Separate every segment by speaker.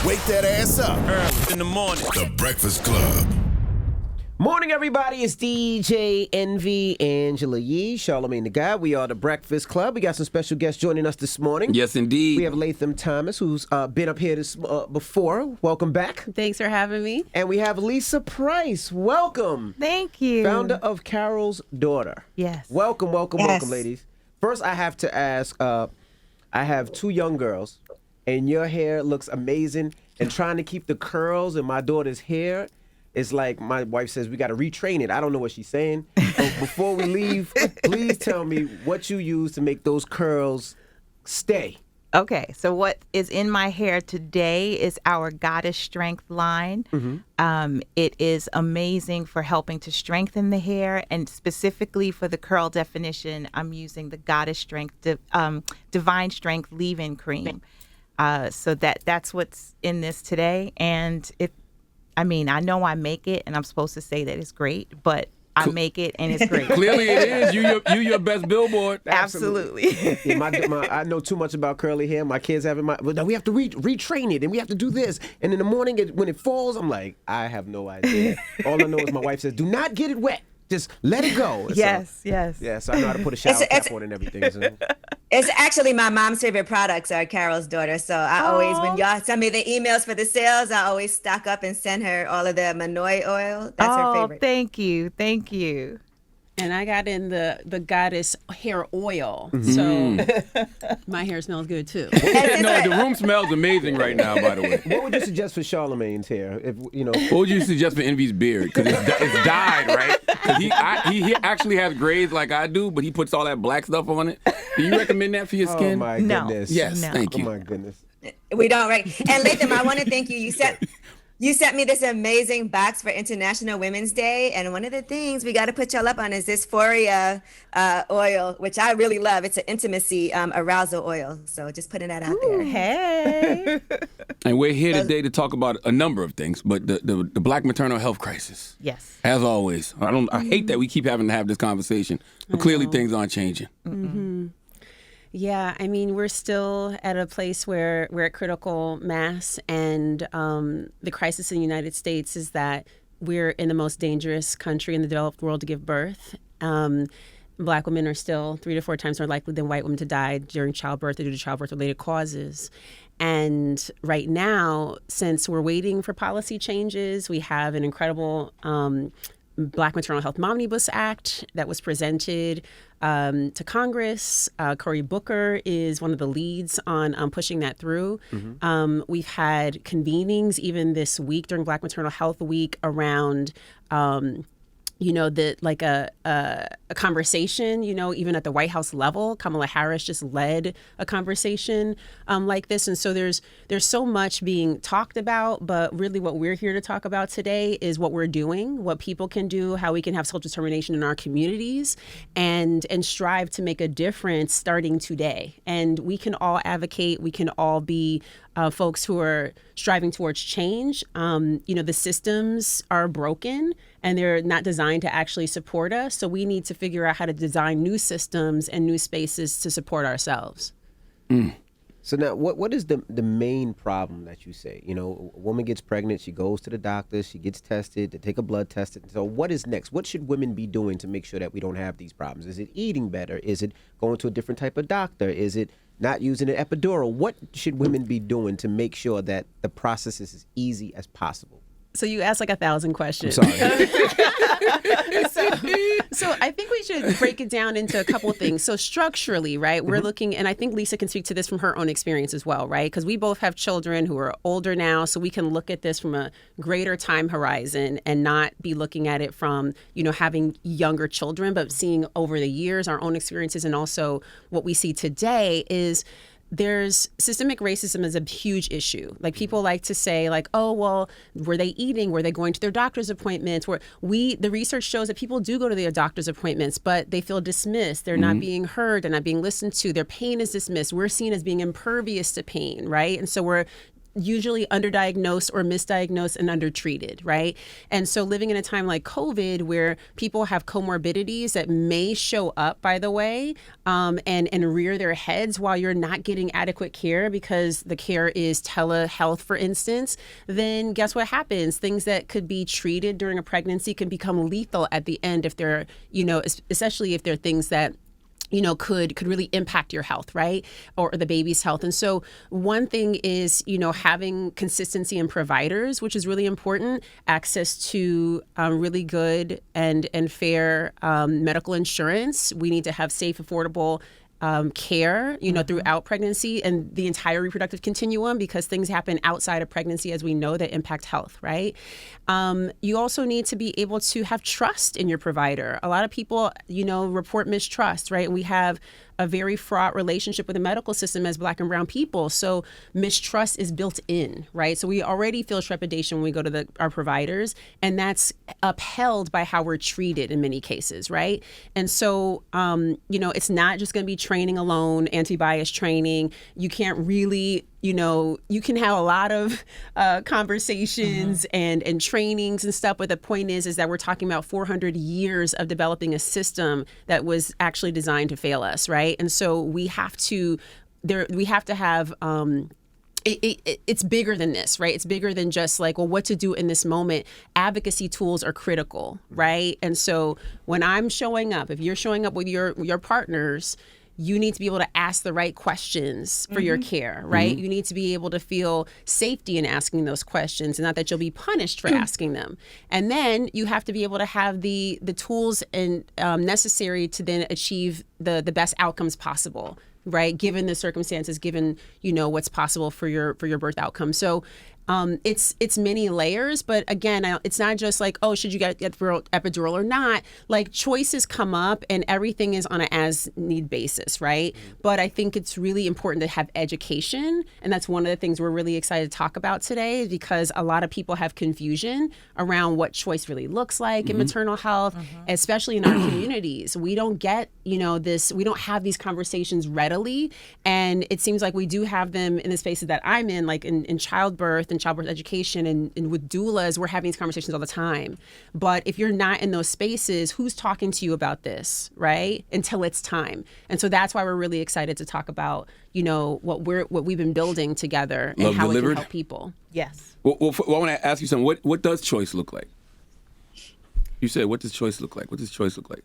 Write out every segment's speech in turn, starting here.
Speaker 1: Wake that ass up.
Speaker 2: Early in the morning.
Speaker 1: The Breakfast Club.
Speaker 3: Morning, everybody. It's DJ Envy, Angela Yee, Charlamagne the Guy. We are the Breakfast Club. We got some special guests joining us this morning.
Speaker 4: Yes, indeed.
Speaker 3: We have Latham Thomas, who's been up here before. Welcome back.
Speaker 5: Thanks for having me.
Speaker 3: And we have Lisa Price. Welcome.
Speaker 5: Thank you.
Speaker 3: Founder of Carol's Daughter.
Speaker 5: Yes.
Speaker 3: Welcome, ladies. First, I have to ask, I have two young girls, and your hair looks amazing. And trying to keep the curls in my daughter's hair, it's like my wife says, we got to retrain it. I don't know what she's saying. So before we leave, please tell me what you use to make those curls stay.
Speaker 5: Okay, so what is in my hair today is our Goddess Strength line. Mm-hmm. It is amazing for helping to strengthen the hair, and specifically for the curl definition, I'm using the Goddess Strength Divine Strength Leave-In Cream. So that's what's in this today, and I know I make it, and I'm supposed to say that it's great, but I make it, and it's great.
Speaker 4: Clearly it is. You your best billboard.
Speaker 5: Absolutely.
Speaker 3: Yeah, I know too much about curly hair. My kids have it. But we have to retrain it, and we have to do this. And in the morning, when it falls, I'm like, I have no idea. All I know is my wife says, do not get it wet. Just let it go.
Speaker 5: Yes.
Speaker 3: Yeah, so I know how to put a shower cap on and everything. So.
Speaker 6: It's actually my mom's favorite products are Carol's Daughter. So I always, when y'all send me the emails for the sales, I always stock up and send her all of the Manoi oil. That's her favorite.
Speaker 5: Thank you.
Speaker 7: And I got in the Goddess hair oil, so my hair smells good too.
Speaker 4: No, the room smells amazing right now, by the way.
Speaker 3: What would you suggest for Charlamagne's hair?
Speaker 4: What would you suggest for Envy's beard? Because it's dyed, right? Because he actually has grays like I do, but he puts all that black stuff on it. Do you recommend that for your skin?
Speaker 3: Oh my goodness.
Speaker 4: Yes, thank you.
Speaker 3: Oh my goodness.
Speaker 6: We don't, right? And Latham, I want to thank you. You sent me this amazing box for International Women's Day, and one of the things we got to put y'all up on is this Dysphoria oil, which I really love. It's an intimacy arousal oil, so just putting that out there.
Speaker 5: Hey.
Speaker 4: And we're here today to talk about a number of things, but the Black maternal health crisis.
Speaker 5: Yes.
Speaker 4: As always, I hate that we keep having to have this conversation, but clearly things aren't changing.
Speaker 7: Mm-hmm. Yeah, we're still at a place where we're at critical mass, and the crisis in the United States is that we're in the most dangerous country in the developed world to give birth. Black women are still 3 to 4 times more likely than white women to die during childbirth due to childbirth-related causes. And right now, since we're waiting for policy changes, we have an incredible Black Maternal Health Omnibus Act that was presented to Congress. Cory Booker is one of the leads on pushing that through. Mm-hmm. We've had convenings even this week during Black Maternal Health Week around a conversation, even at the White House level. Kamala Harris just led a conversation like this. And so there's so much being talked about, but really what we're here to talk about today is what we're doing, what people can do, how we can have self-determination in our communities, and strive to make a difference starting today. And we can all advocate, we can all be folks who are striving towards change. The systems are broken and they're not designed to actually support us. So we need to figure out how to design new systems and new spaces to support ourselves.
Speaker 3: So now, what is the main problem that you say? A woman gets pregnant, she goes to the doctor, she gets tested, they take a blood test. So what is next? What should women be doing to make sure that we don't have these problems? Is it eating better? Is it going to a different type of doctor? Is it not using an epidural? What should women be doing to make sure that the process is as easy as possible?
Speaker 7: So you asked like 1,000 questions.
Speaker 3: I'm sorry.
Speaker 7: So I think we should break it down into a couple of things. So structurally, right, we're looking, and I think Lisa can speak to this from her own experience as well, right? Because we both have children who are older now, so we can look at this from a greater time horizon and not be looking at it from, having younger children, but seeing over the years our own experiences. And also what we see today is there's systemic racism is a huge issue. Like people like to say like, oh, well, were they eating? Were they going to their doctor's appointments? The research shows that people do go to their doctor's appointments, but they feel dismissed. They're not being heard. They're not being listened to. Their pain is dismissed. We're seen as being impervious to pain, right? And so we're usually underdiagnosed or misdiagnosed and undertreated, right? And so living in a time like COVID where people have comorbidities that may show up, by the way, and rear their heads while you're not getting adequate care because the care is telehealth, for instance, then guess what happens? Things that could be treated during a pregnancy can become lethal at the end if they're, especially if they're things that could really impact your health, right? Or the baby's health. And so one thing is, having consistency in providers, which is really important, access to really good and fair medical insurance. We need to have safe, affordable care, throughout pregnancy and the entire reproductive continuum, because things happen outside of pregnancy, as we know, that impact health, right? You also need to be able to have trust in your provider. A lot of people, report mistrust, right? We have a very fraught relationship with the medical system as Black and brown people. So mistrust is built in, right? So we already feel trepidation when we go to our providers, and that's upheld by how we're treated in many cases, right? And so, it's not just going to be training alone, anti-bias training. You can't really, you can have a lot of conversations and trainings and stuff, but the point is that we're talking about 400 years of developing a system that was actually designed to fail us, right? And so we have to have it's bigger than this, right? It's bigger than just like, well, what to do in this moment. Advocacy tools are critical, right? And so when I'm showing up, if you're showing up with your partners, you need to be able to ask the right questions for your care, right? You need to be able to feel safety in asking those questions, and not that you'll be punished for asking them. And then you have to be able to have the tools and necessary to then achieve the best outcomes possible, right? Given the circumstances, given what's possible for your birth outcome. So it's many layers, but again, it's not just like, oh, should you get epidural or not? Like, choices come up and everything is on an as-need basis, right? But I think it's really important to have education, and that's one of the things we're really excited to talk about today, because a lot of people have confusion around what choice really looks like in maternal health, especially in our communities. We don't get, we don't have these conversations readily, and it seems like we do have them in the spaces that I'm in, like in childbirth and childbirth education and with doulas. We're having these conversations all the time. But if you're not in those spaces, who's talking to you about this, right? Until it's time. And so that's why we're really excited to talk about, what we've been building together and how it can help people.
Speaker 5: Yes.
Speaker 4: Well, I want to ask you something. What does choice look like? You said, what does choice look like? What does choice look like?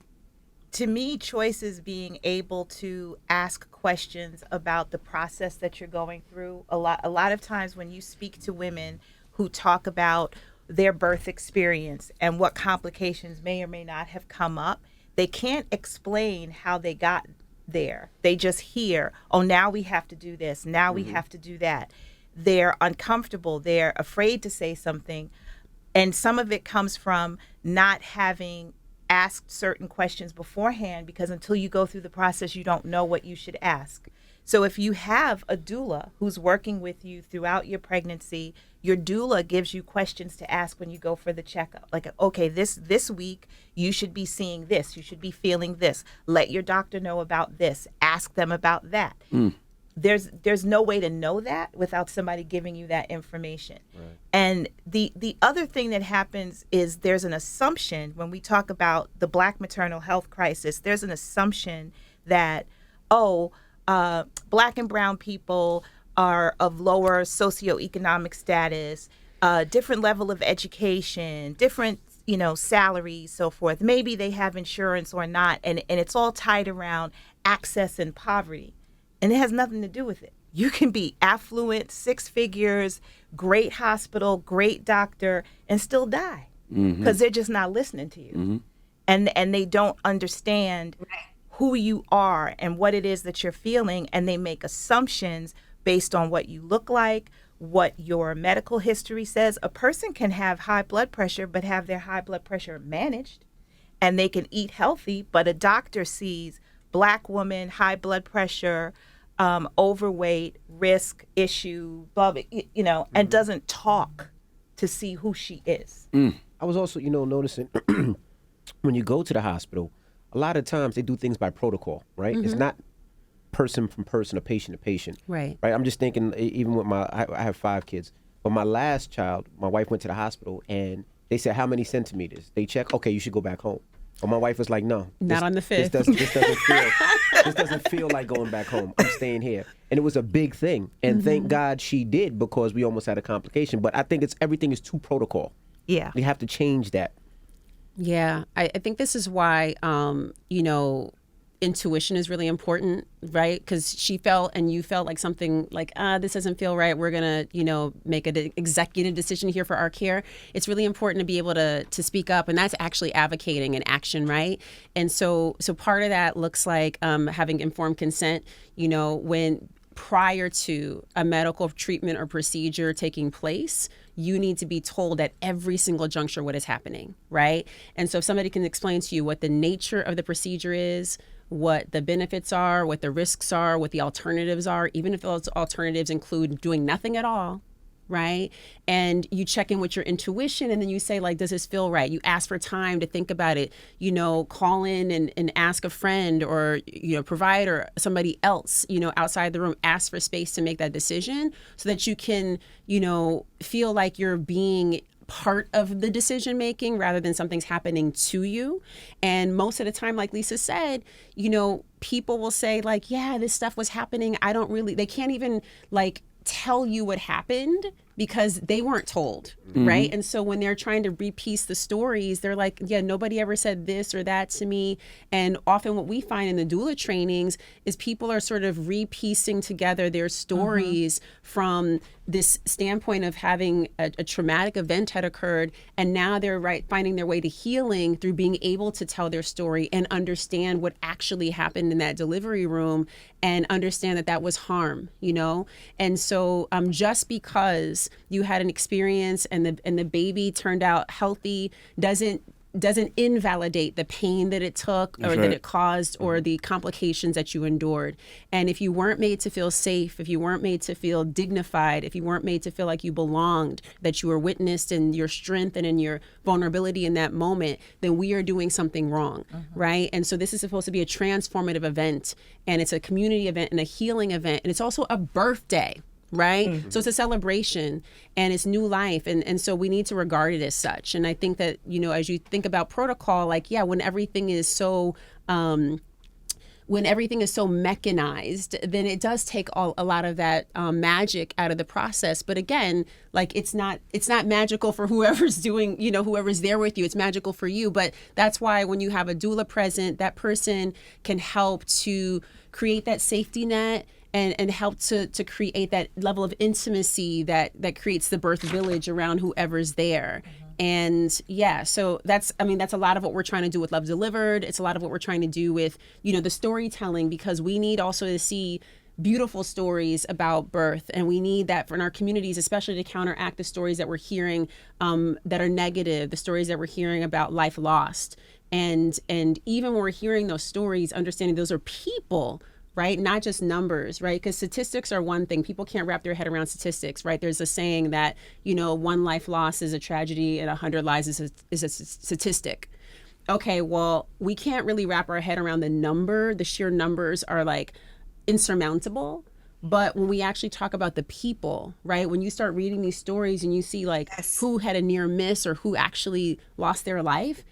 Speaker 5: To me, choice is being able to ask questions about the process that you're going through. A lot of times when you speak to women who talk about their birth experience and what complications may or may not have come up, they can't explain how they got there. They just hear, oh, now we have to do this, now we have to do that. They're uncomfortable, they're afraid to say something, and some of it comes from not having asked certain questions beforehand, because until you go through the process, you don't know what you should ask. So if you have a doula who's working with you throughout your pregnancy, your doula gives you questions to ask when you go for the checkup. Like, okay, this week you should be seeing this, you should be feeling this. Let your doctor know about this. Ask them about that. There's no way to know that without somebody giving you that information. Right. And the other thing that happens is there's an assumption when we talk about the Black maternal health crisis. There's an assumption that, Black and brown people are of lower socioeconomic status, different level of education, different salaries, so forth. Maybe they have insurance or not, and it's all tied around access and poverty. And it has nothing to do with it. You can be affluent, 6 figures, great hospital, great doctor, and still die because they're just not listening to you. And they don't understand who you are and what it is that you're feeling, and they make assumptions based on what you look like, what your medical history says. A person can have high blood pressure but have their high blood pressure managed, and they can eat healthy, but a doctor sees Black woman, high blood pressure, overweight, risk, issue, blah, and doesn't talk to see who she is.
Speaker 3: I was also, noticing when you go to the hospital, a lot of times they do things by protocol, right? It's not person from person, or patient to patient.
Speaker 7: Right.
Speaker 3: Right. I'm just thinking, even with I have 5 kids, but my last child, my wife went to the hospital and they said, how many centimeters? They check, okay, you should go back home. But my wife was like, no.
Speaker 7: Not on the 5th.
Speaker 3: This doesn't feel like going back home. I'm staying here. And it was a big thing. And thank God she did, because we almost had a complication. But I think everything is too protocol.
Speaker 5: Yeah.
Speaker 3: We have to change that.
Speaker 7: Yeah, I think this is why, intuition is really important, right? Because she felt and you felt like something like, this doesn't feel right. We're going to, make an executive decision here for our care. It's really important to be able to speak up. And that's actually advocating and action, right? And so part of that looks like having informed consent, when prior to a medical treatment or procedure taking place, you need to be told at every single juncture what is happening, right? And so if somebody can explain to you what the nature of the procedure is, what the benefits are, what the risks are, what the alternatives are, even if those alternatives include doing nothing at all, right? And you check in with your intuition, and then you say, like, does this feel right? You ask for time to think about it, call in and ask a friend or, provider, somebody else, outside the room, ask for space to make that decision so that you can, feel like you're being part of the decision making rather than something's happening to you. And most of the time, like Lisa said, people will say, like, yeah, this stuff was happening. They can't even tell you what happened because they weren't told, right? And so when they're trying to repiece the stories, they're like, yeah, nobody ever said this or that to me. And often what we find in the doula trainings is people are sort of repiecing together their stories from this standpoint of having a traumatic event had occurred, and now they're finding their way to healing through being able to tell their story and understand what actually happened in that delivery room and understand that was harm, And so just because you had an experience and the baby turned out healthy doesn't invalidate the pain that it took or that it caused or the complications that you endured. And if you weren't made to feel safe, if you weren't made to feel dignified, if you weren't made to feel like you belonged, that you were witnessed in your strength and in your vulnerability in that moment, then we are doing something wrong, right? And so this is supposed to be a transformative event, and it's a community event and a healing event, and it's also a birthday. Right? So it's a celebration and it's new life. And so we need to regard it as such. And I think that, as you think about protocol, when everything is so mechanized, then it does take a lot of that magic out of the process. But again, it's not magical for whoever's doing, whoever's there with you. It's magical for you. But that's why when you have a doula present, that person can help to create that safety net and help to create that level of intimacy that creates the birth village around whoever's there. And yeah, so that's a lot of what we're trying to do with Love Delivered. It's a lot of what we're trying to do with, the storytelling, because we need also to see beautiful stories about birth, and we need that in our communities, especially to counteract the stories that we're hearing that are negative, the stories that we're hearing about life lost. And even when we're hearing those stories, understanding those are people, right? Not just numbers, right? Because statistics are one thing. People can't wrap their head around statistics, right? There's a saying that, one life lost is a tragedy and 100 lives is a statistic. Okay, well, we can't really wrap our head around the number. The sheer numbers are insurmountable. But when we actually talk about the people, right? When you start reading these stories and you see who had a near miss or who actually lost their life,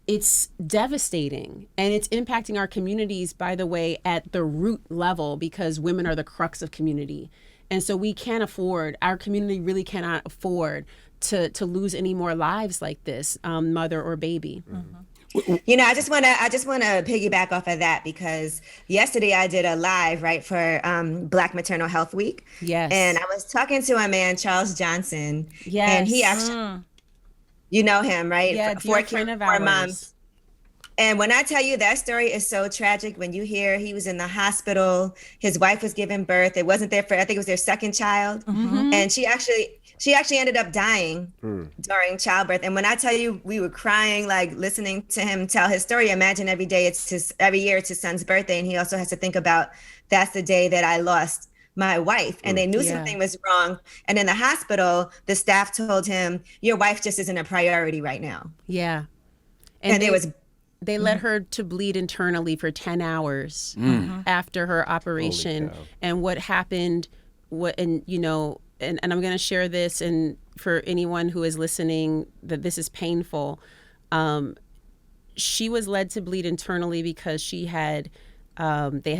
Speaker 7: it's devastating, and it's impacting our communities, by the way, at the root level, because women are the crux of community. And so our community really cannot afford to lose any more lives like this, mother or baby.
Speaker 6: I just want to piggyback off of that, because yesterday I did a live for Black Maternal Health Week.
Speaker 7: Yes.
Speaker 6: And I was talking to a man, Charles Johnson.
Speaker 7: Yes.
Speaker 6: And he actually, you know him, right?
Speaker 7: Yeah,
Speaker 6: Four
Speaker 7: friend of
Speaker 6: four
Speaker 7: ours.
Speaker 6: moms. And when I tell you that story is so tragic, when you hear he was in the hospital, his wife was giving birth. It wasn't I think it was their second child. And she actually ended up dying during childbirth. And when I tell you we were crying, listening to him tell his story, imagine every year it's his son's birthday. And he also has to think about, that's the day that I lost my wife. And they knew something was wrong. And in the hospital, the staff told him, your wife just isn't a priority right now.
Speaker 7: Yeah.
Speaker 6: And
Speaker 7: They let her to bleed internally for 10 hours after her operation.
Speaker 3: cow.
Speaker 7: And what happened, and I'm going to share this, and for anyone who is listening, that this is painful. She was led to bleed internally because they had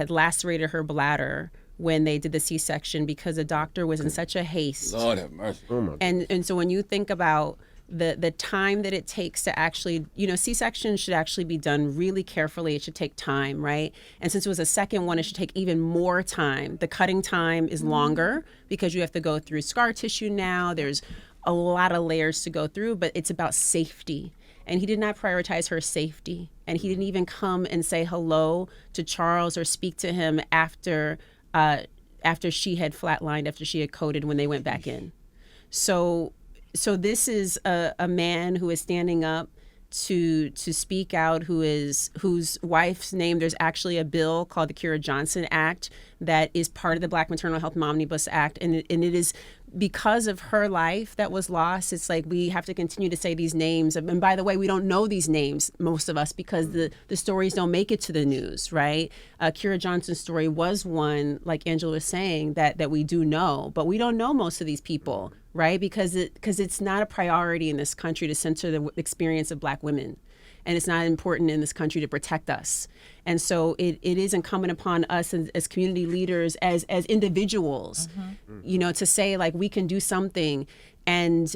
Speaker 7: lacerated her bladder when they did the C-section, because the doctor was in such a haste.
Speaker 4: Lord have mercy.
Speaker 7: And so when you think about the time that it takes to actually, C-section should actually be done really carefully. It should take time, right? And since it was a second one, it should take even more time. The cutting time is longer because you have to go through scar tissue now. There's a lot of layers to go through, but it's about safety. And he did not prioritize her safety. And he didn't even come and say hello to Charles or speak to him after she had flatlined, after she had coded when they went back in. So this is a man who is standing up to speak out, whose wife's name, there's actually a bill called the Kira Johnson Act that is part of the Black Maternal Health Omnibus Act. And it is because of her life that was lost. It's like we have to continue to say these names. And by the way, we don't know these names, most of us, because the stories don't make it to the news, right? Kira Johnson's story was one, like Angela was saying, that we do know, but we don't know most of these people, right? Because it's not a priority in this country to censor the experience of Black women. And it's not important in this country to protect us. And so it is incumbent upon us as community leaders, as individuals, to say, like, we can do something. And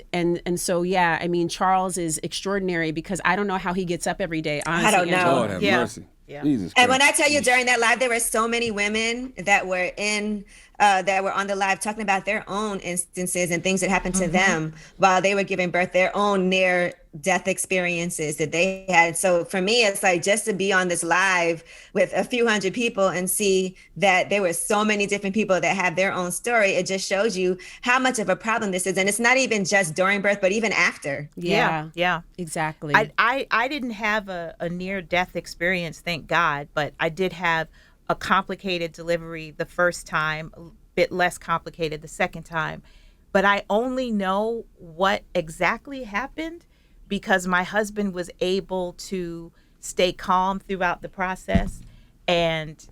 Speaker 7: so, yeah, I mean, Charles is extraordinary because I don't know how he gets up every day. Honestly,
Speaker 6: I don't know.
Speaker 4: Lord have mercy.
Speaker 5: Yeah.
Speaker 4: Jesus
Speaker 6: And when
Speaker 4: Christ.
Speaker 6: I tell you during that live, there were so many women that were on the live talking about their own instances and things that happened to them while they were giving birth, their own near death experiences that they had. So for me, it's like just to be on this live with a few hundred people and see that there were so many different people that have their own story. It just shows you how much of a problem this is. And it's not even just during birth, but even after.
Speaker 5: Yeah.
Speaker 7: Exactly.
Speaker 5: I didn't have a near death experience, thank God, but I did have a complicated delivery the first time, a bit less complicated the second time. But I only know what exactly happened because my husband was able to stay calm throughout the process. And,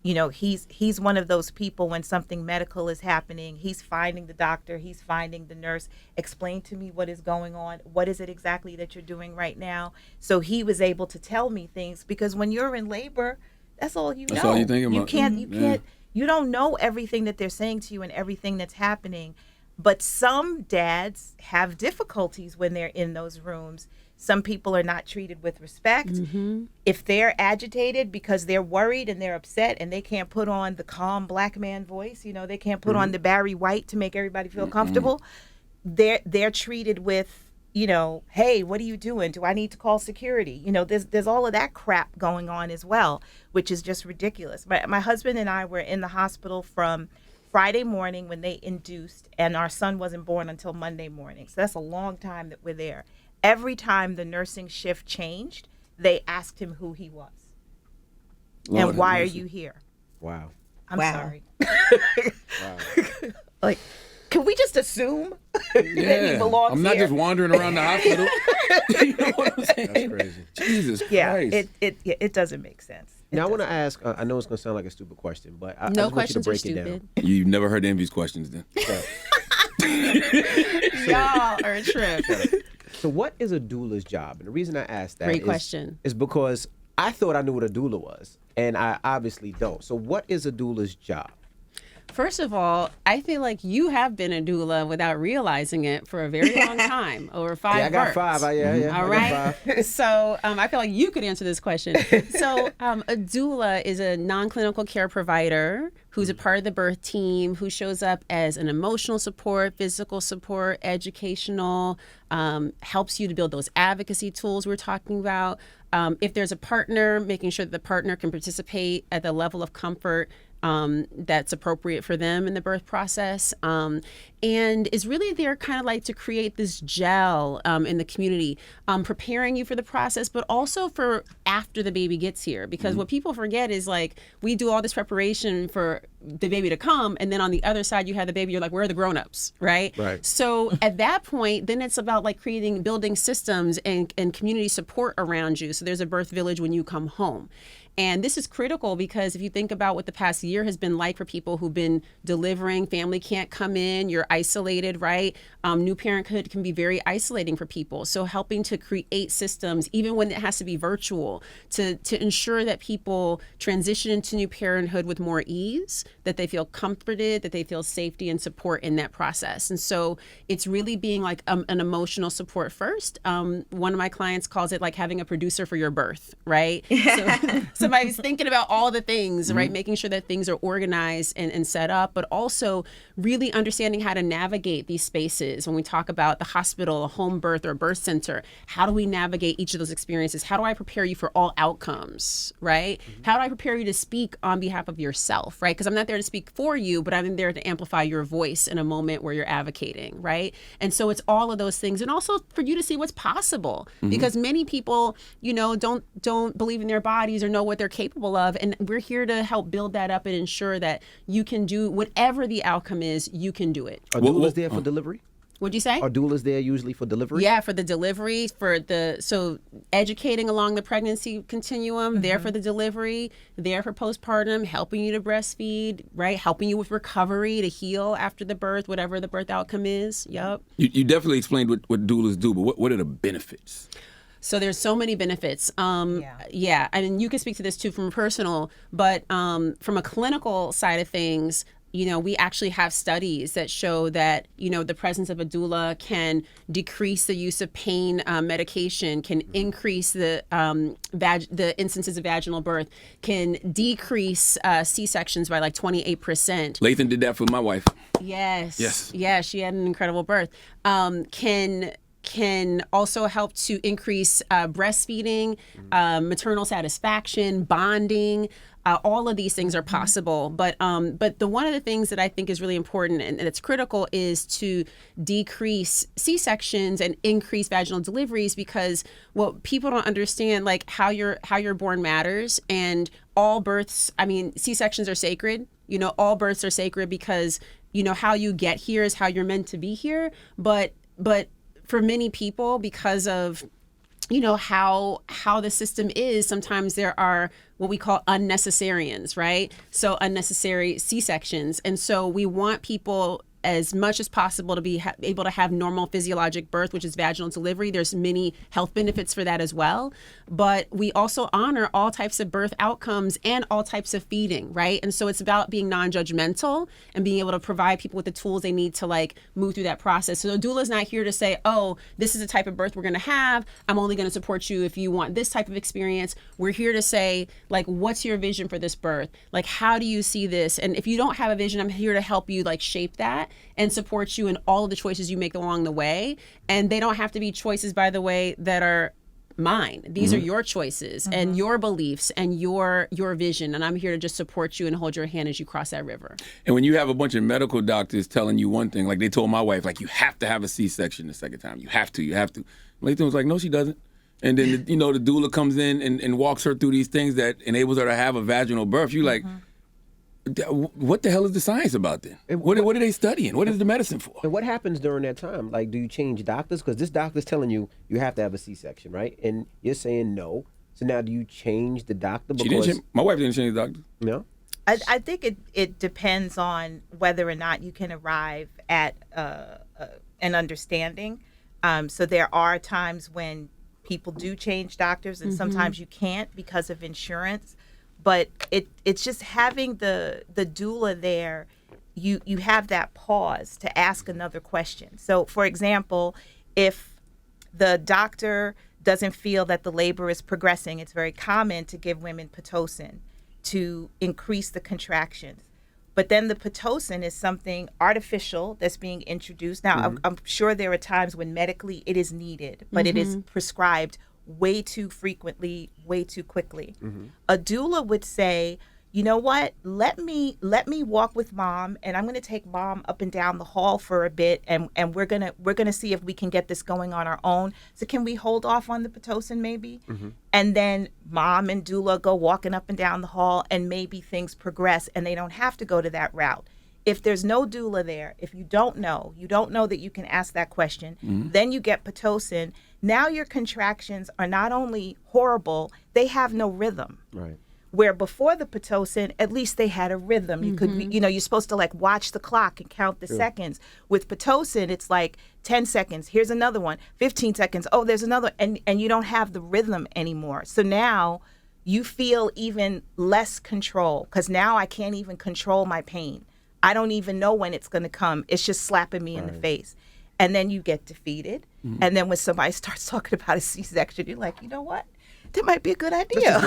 Speaker 5: he's one of those people when something medical is happening, he's finding the doctor, he's finding the nurse, explain to me what is going on. What is it exactly that you're doing right now? So he was able to tell me things because when you're in labor, that's all you know.
Speaker 4: That's all you're thinking about.
Speaker 5: You don't know everything that they're saying to you and everything that's happening. But some dads have difficulties when they're in those rooms. Some people are not treated with respect. If they're agitated because they're worried and they're upset and they can't put on the calm Black man voice, they can't put on the Barry White to make everybody feel comfortable. They're treated with, hey, what are you doing? Do I need to call security? There's all of that crap going on as well, which is just ridiculous. My husband and I were in the hospital from Friday morning when they induced, and our son wasn't born until Monday morning. So that's a long time that we're there. Every time the nursing shift changed, they asked him who he was.
Speaker 4: Lord
Speaker 5: and why
Speaker 4: have
Speaker 5: are
Speaker 4: mercy.
Speaker 5: you here?
Speaker 3: Wow.
Speaker 5: I'm
Speaker 6: Wow.
Speaker 5: sorry.
Speaker 3: Wow.
Speaker 5: Like, can we just assume that he
Speaker 4: Yeah.
Speaker 5: belongs
Speaker 4: I'm not
Speaker 5: here?
Speaker 4: just wandering around the hospital. You know what I'm saying?
Speaker 3: That's crazy.
Speaker 4: Jesus
Speaker 5: Yeah,
Speaker 4: Christ.
Speaker 5: it doesn't make sense.
Speaker 3: Now I want to ask. I know it's going to sound like a stupid question, but I
Speaker 7: No
Speaker 3: just want you to
Speaker 7: questions are
Speaker 3: break it down.
Speaker 7: stupid.
Speaker 4: You've never heard Envy's questions then.
Speaker 7: Y'all are a trip.
Speaker 3: So what is a doula's job? And the reason I asked that
Speaker 7: Great question.
Speaker 3: is because I thought I knew what a doula was, and I obviously don't. So what is a doula's job?
Speaker 7: First of all, I feel like you have been a doula without realizing it for a very long time, over 5
Speaker 3: Yeah, I got
Speaker 7: births.
Speaker 3: 5.
Speaker 7: All
Speaker 3: I got
Speaker 7: right.
Speaker 3: 5.
Speaker 7: So I feel like you could answer this question. So a doula is a non-clinical care provider who's a part of the birth team, who shows up as an emotional support, physical support, educational, helps you to build those advocacy tools we're talking about. If there's a partner, making sure that the partner can participate at the level of comfort that's appropriate for them in the birth process. and is really there kind of like to create this gel in the community, preparing you for the process, but also for after the baby gets here. Because what people forget is like we do all this preparation for the baby to come, and then on the other side you have the baby. You're like, where are the grown-ups, right?
Speaker 3: Right.
Speaker 7: So at that point, then it's about like building systems and community support around you. So there's a birth village when you come home. And this is critical because if you think about what the past year has been like for people who've been delivering, family can't come in, you're isolated, right? New parenthood can be very isolating for people. So helping to create systems, even when it has to be virtual, to ensure that people transition into new parenthood with more ease, that they feel comforted, that they feel safety and support in that process. And so it's really being like an emotional support first. One of my clients calls it like having a producer for your birth, right? So somebody's thinking about all the things, right? Making sure that things are organized and set up, but also really understanding how to navigate these spaces. When we talk about the hospital, a home birth, or a birth center, how do we navigate each of those experiences? How do I prepare you for all outcomes, right? How do I prepare you to speak on behalf of yourself, right? Because I'm not there to speak for you, but I'm there to amplify your voice in a moment where you're advocating, right? And so it's all of those things. And also for you to see what's possible, because many people, don't believe in their bodies or know what they're capable of. And we're here to help build that up and ensure that you can do whatever the outcome is, you can do it.
Speaker 3: Are doulas there for delivery?
Speaker 7: What'd you say?
Speaker 3: Are doulas there usually for delivery?
Speaker 7: Yeah, for the delivery, so educating along the pregnancy continuum, there for the delivery, there for postpartum, helping you to breastfeed, right? Helping you with recovery to heal after the birth, whatever the birth outcome is. Yep.
Speaker 4: You definitely explained what doulas do, but what are the benefits?
Speaker 7: So there's so many benefits. Yeah, I mean, you can speak to this too from a personal, but from a clinical side of things, we actually have studies that show that, the presence of a doula can decrease the use of pain medication, can increase the instances of vaginal birth, can decrease C-sections by like 28%.
Speaker 4: Latham did that for my wife.
Speaker 7: Yes. Yeah, she had an incredible birth. Can also help to increase breastfeeding, maternal satisfaction, bonding. All of these things are possible, but the one of the things that I think is really important and that's critical is to decrease C-sections and increase vaginal deliveries, because what people don't understand, like how you're born matters, and all births. I mean, C-sections are sacred. All births are sacred because how you get here is how you're meant to be here, but for many people, because of how the system is, sometimes there are what we call unnecessarians, right? So unnecessary C-sections. And so we want people as much as possible to be able to have normal physiologic birth, which is vaginal delivery. There's many health benefits for that as well. But we also honor all types of birth outcomes and all types of feeding, right? And so it's about being non-judgmental and being able to provide people with the tools they need to like move through that process. So the doula is not here to say, oh, this is the type of birth we're going to have. I'm only going to support you if you want this type of experience. We're here to say, like, what's your vision for this birth? Like, how do you see this? And if you don't have a vision, I'm here to help you like shape that and support you in all of the choices you make along the way. And they don't have to be choices, by the way, that are mine. These are your choices and your beliefs and your vision. And I'm here to just support you and hold your hand as you cross that river.
Speaker 4: And when you have a bunch of medical doctors telling you one thing, like they told my wife, like, you have to have a C-section the second time. You have to. Latham was like, no, she doesn't. And then, the doula comes in and walks her through these things that enables her to have a vaginal birth. You're like, what the hell is the science about then? What are they studying? What is the medicine for?
Speaker 3: And what happens during that time? Like, do you change doctors? Because this doctor's telling you have to have a C-section, right? And you're saying no. So now do you change the doctor? Because
Speaker 4: my wife didn't change the doctor.
Speaker 3: No?
Speaker 5: I think it depends on whether or not you can arrive at an understanding. So there are times when people do change doctors, and sometimes you can't because of insurance. But it's just having the doula there, you have that pause to ask another question. So, for example, if the doctor doesn't feel that the labor is progressing, it's very common to give women Pitocin to increase the contractions. But then the Pitocin is something artificial that's being introduced. Now, I'm sure there are times when medically it is needed, but it is prescribed way too frequently, way too quickly. A doula would say, you know what? Let me walk with mom, and I'm going to take mom up and down the hall for a bit, and we're gonna see if we can get this going on our own. So can we hold off on the Pitocin maybe? And then mom and doula go walking up and down the hall, and maybe things progress, and they don't have to go to that route. If there's no doula there, if you don't know that you can ask that question, then you get Pitocin. Now your contractions are not only horrible, they have no rhythm.
Speaker 3: Right.
Speaker 5: Where before the Pitocin, at least they had a rhythm. You could, you're supposed to like watch the clock and count the seconds. With Pitocin, it's like 10 seconds. Here's another one. 15 seconds. Oh, there's another. And you don't have the rhythm anymore. So now you feel even less control, because now I can't even control my pain. I don't even know when it's going to come. It's just slapping me in the face. And then you get defeated. And then when somebody starts talking about a C-section, you're like, you know what? That might be a good idea.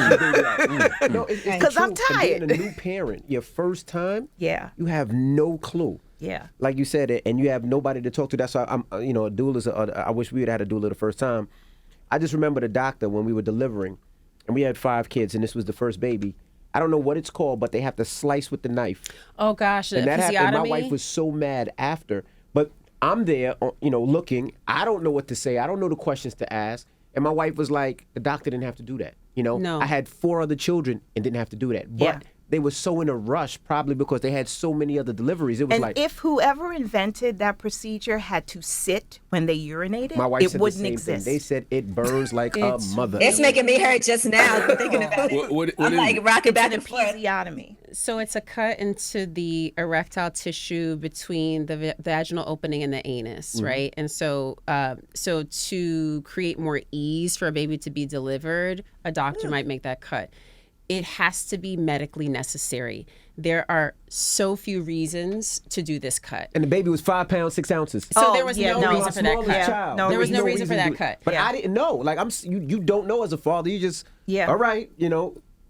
Speaker 3: No, it's
Speaker 5: Because I'm
Speaker 3: true. And
Speaker 5: tired.
Speaker 3: being a new parent, your first time,
Speaker 5: Yeah.
Speaker 3: you have no clue.
Speaker 5: Yeah.
Speaker 3: Like you said, and you have nobody to talk to. That's why I'm, a doula's. I wish we would have had a doula the first time. I just remember the doctor when we were delivering, and we had 5 kids, and this was the first baby. I don't know what it's called, but they have to slice with the knife.
Speaker 7: Oh gosh,
Speaker 3: And that happened. My
Speaker 7: episiotomy?
Speaker 3: wife was so mad after. But I'm there, looking. I don't know what to say. I don't know the questions to ask. And my wife was like, the doctor didn't have to do that.
Speaker 7: No.
Speaker 3: I had 4 other children and didn't have to do that. But
Speaker 5: Yeah.
Speaker 3: they were so in a rush, probably because they had so many other deliveries. It was
Speaker 5: And
Speaker 3: like,
Speaker 5: if whoever invented that procedure had to sit when they urinated,
Speaker 3: my wife
Speaker 5: it
Speaker 3: said
Speaker 5: wouldn't
Speaker 3: the same
Speaker 5: exist.
Speaker 3: thing. They said it burns like a mother.
Speaker 6: It's making me hurt just now thinking about it.
Speaker 4: What
Speaker 6: I'm
Speaker 4: is
Speaker 6: like
Speaker 4: it?
Speaker 6: rocking
Speaker 5: It's
Speaker 6: back
Speaker 5: an
Speaker 6: and forth.
Speaker 5: episiotomy.
Speaker 7: So it's a cut into the erectile tissue between the vaginal opening and the anus, right? And so, so to create more ease for a baby to be delivered, a doctor might make that cut. It has to be medically necessary. There are so few reasons to do this cut.
Speaker 3: And the baby was 5 pounds 6 ounces.
Speaker 7: So
Speaker 5: Oh,
Speaker 7: there was
Speaker 5: yeah,
Speaker 7: no
Speaker 5: no.
Speaker 7: reason
Speaker 3: My
Speaker 7: for that
Speaker 3: smallest
Speaker 7: cut.
Speaker 3: child.
Speaker 5: No
Speaker 7: There was no
Speaker 3: reason
Speaker 7: reason for
Speaker 3: to
Speaker 7: that
Speaker 3: do it.
Speaker 7: cut.
Speaker 3: But
Speaker 5: Yeah.
Speaker 3: I didn't know. Like you don't know as a father. You just
Speaker 5: Yeah.
Speaker 3: all right.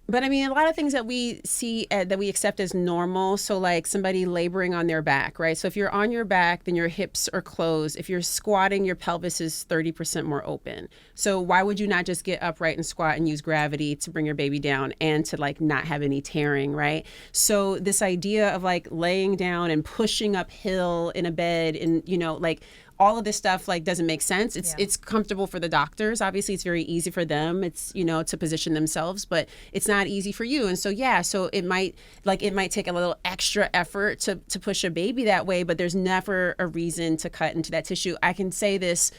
Speaker 7: But I mean, a lot of things that we see that we accept as normal. So like somebody laboring on their back, right? So if you're on your back, then your hips are closed. If you're squatting, your pelvis is 30% more open. So why would you not just get upright and squat and use gravity to bring your baby down and to like not have any tearing, right? So this idea of like laying down and pushing uphill in a bed and, like all of this stuff like doesn't make sense. It's comfortable for the doctors. Obviously, it's very easy for them. It's to position themselves, but it's not easy for you. And so so it might take a little extra effort to push a baby that way, but there's never a reason to cut into that tissue. I can say this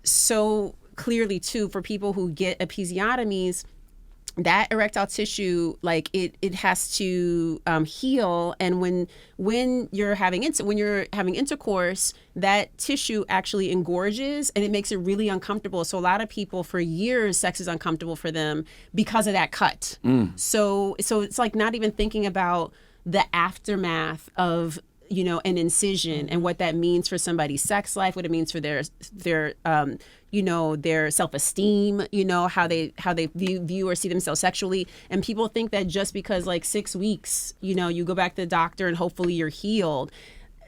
Speaker 7: so clearly too for people who get episiotomies. That erectile tissue, like it has to heal, and when you're having intercourse, that tissue actually engorges, and it makes it really uncomfortable. So a lot of people, for years, sex is uncomfortable for them because of that cut. So it's like not even thinking about the aftermath of an incision and what that means for somebody's sex life, what it means for their self-esteem, how they view or see themselves sexually. And people think that just because like 6 weeks, you go back to the doctor and hopefully you're healed.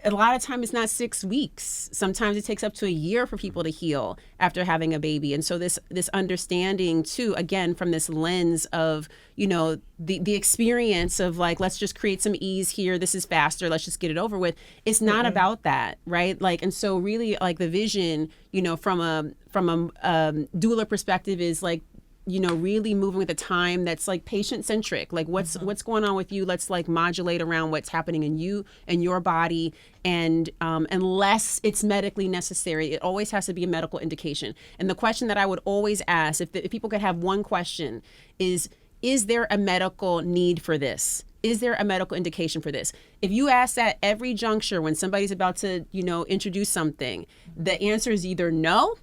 Speaker 7: A lot of time it's not 6 weeks. Sometimes it takes up to a year for people to heal after having a baby. And so this understanding too, again, from this lens of, the experience of like, let's just create some ease here. This is faster. Let's just get it over with. It's not about that, right? Like, and so really like the vision, from a doula perspective is like, really moving with a time that's like patient centric, like what's going on with you. Let's like modulate around what's happening in you and your body. And unless it's medically necessary, it always has to be a medical indication. And the question that I would always ask, if people could have one question, is there a medical need for this? Is there a medical indication for this? If you ask that every juncture when somebody's about to, introduce something, the answer is either no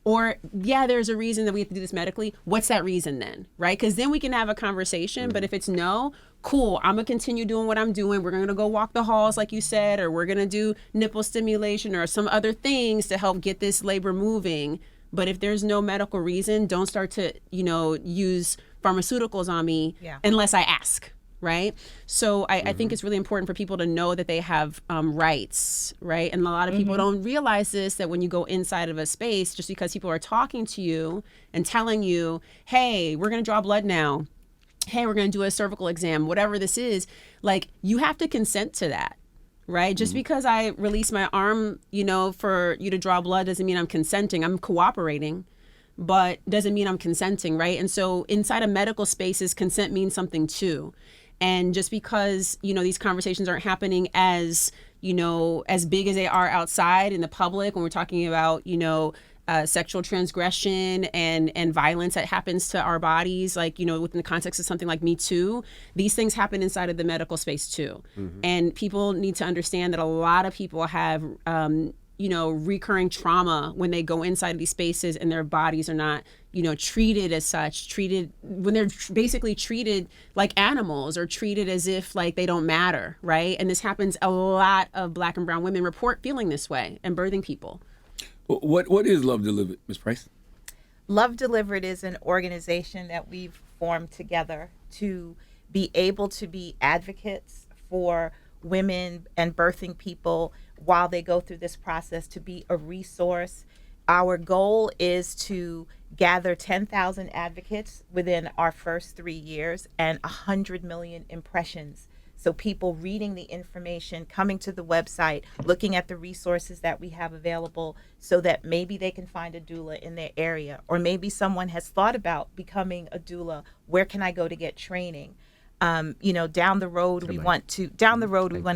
Speaker 7: or, yeah, there's a reason that we have to do this medically. What's that reason then, right? Because then we can have a conversation. But if it's no, cool, I'm going to continue doing what I'm doing. We're going to go walk the halls, like you said, or we're going to do nipple stimulation or some other things to help get this labor moving. But if there's no medical reason, don't start to, use pharmaceuticals on me unless I ask. Right. So I think it's really important for people to know that they have rights. Right. And a lot of people don't realize this, that when you go inside of a space, just because people are talking to you and telling you, hey, we're going to draw blood now, hey, we're going to do a cervical exam, whatever this is, like you have to consent to that. Right. Just because I release my arm, for you to draw blood doesn't mean I'm consenting. I'm cooperating, but doesn't mean I'm consenting. Right. And so inside of medical spaces, consent means something too. And just because, these conversations aren't happening as big as they are outside in the public when we're talking about, sexual transgression and violence that happens to our bodies, like, within the context of something like Me Too, these things happen inside of the medical space too. And people need to understand that a lot of people have, recurring trauma when they go inside of these spaces and their bodies are not, treated as such, when they're basically treated like animals or treated as if like they don't matter, right? And this happens, a lot of Black and brown women report feeling this way and birthing people.
Speaker 4: What is Love Delivered, Ms. Price?
Speaker 5: Love Delivered is an organization that we've formed together to be able to be advocates for women and birthing people while they go through this process, to be a resource. Our goal is to gather 10,000 advocates within our first 3 years and 100 million impressions. So people reading the information, coming to the website, looking at the resources that we have available so that maybe they can find a doula in their area, or maybe someone has thought about becoming a doula. Where can I go to get training? Down the road, we want to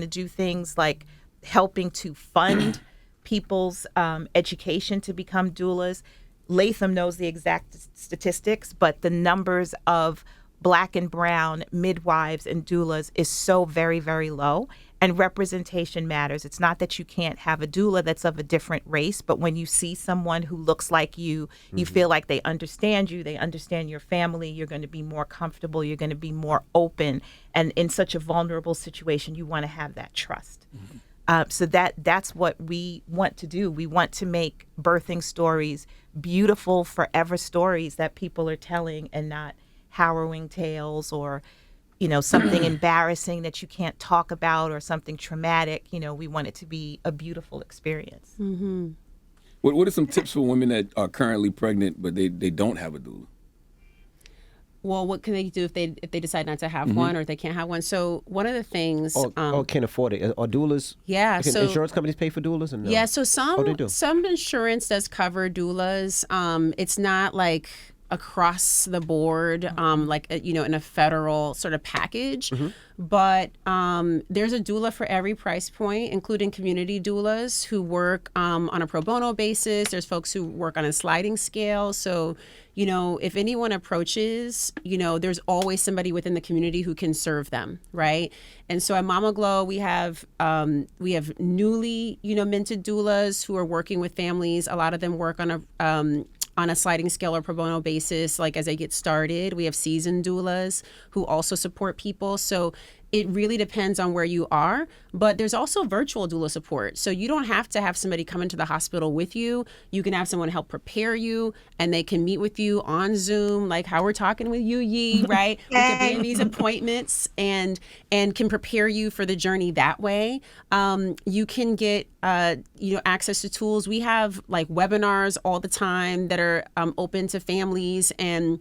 Speaker 5: do things like helping to fund people's education to become doulas. Latham knows the exact statistics, but the numbers of Black and brown midwives and doulas is so very, very low, and representation matters. It's not that you can't have a doula that's of a different race, but when you see someone who looks like you, you feel like they understand you, they understand your family, you're going to be more comfortable, you're going to be more open, and in such a vulnerable situation, you want to have that trust. So that's what we want to do. We want to make birthing stories beautiful, forever stories that people are telling, and not harrowing tales or, something embarrassing that you can't talk about, or something traumatic. We want it to be a beautiful experience.
Speaker 7: Mm-hmm.
Speaker 4: What are some tips for women that are currently pregnant but they don't have a doula?
Speaker 7: Well, what can they do if they decide not to have one, or if they can't have one? So one of the things,
Speaker 3: or can't afford it, or doulas.
Speaker 7: Yeah,
Speaker 3: Can
Speaker 7: so
Speaker 3: insurance companies pay for doulas? Or no?
Speaker 7: Yeah, so
Speaker 3: they do.
Speaker 7: some insurance does cover doulas. It's not like across the board, in a federal sort of package. But there's a doula for every price point, including community doulas who work on a pro bono basis. There's folks who work on a sliding scale. So, if anyone approaches, there's always somebody within the community who can serve them, right? And so at Mama Glow, we have newly, minted doulas who are working with families. A lot of them work on a sliding scale or pro bono basis, like as they get started. We have seasoned doulas who also support people. So it really depends on where you are, but there's also virtual doula support. So you don't have to have somebody come into the hospital with you. You can have someone help prepare you, and they can meet with you on Zoom, like how we're talking with you, Yi, right? We can be in these appointments and can prepare you for the journey that way. You can get access to tools. We have like webinars all the time that are open to families and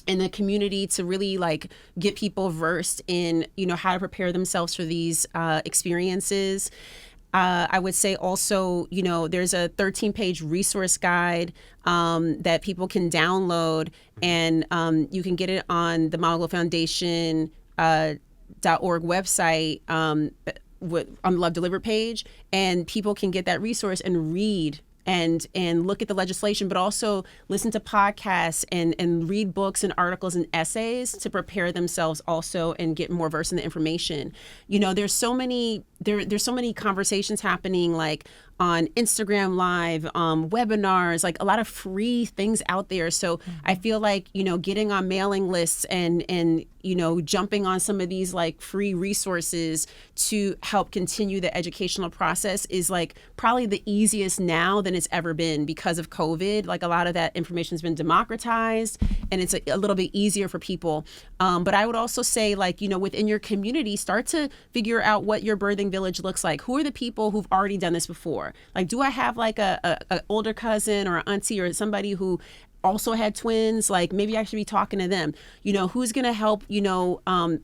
Speaker 7: in the community to really like get people versed in, how to prepare themselves for these experiences. I would say also, there's a 13-page resource guide that people can download, and you can get it on the Mama Glow Foundation .org website on the Love Delivered page, and people can get that resource and read and look at the legislation, but also listen to podcasts and read books and articles and essays to prepare themselves also and get more versed in the information. There's so many conversations happening, like on Instagram Live, webinars, like a lot of free things out there. So I feel like, getting on mailing lists and jumping on some of these like free resources to help continue the educational process is like probably the easiest now than it's ever been because of COVID. Like a lot of that information has been democratized, and it's a little bit easier for people. But I would also say, like, within your community, start to figure out what your birthing village looks like. Who are the people who've already done this before? for? Like, do I have like a older cousin or an auntie or somebody who also had twins? Like, maybe I should be talking to them. Who's going to help,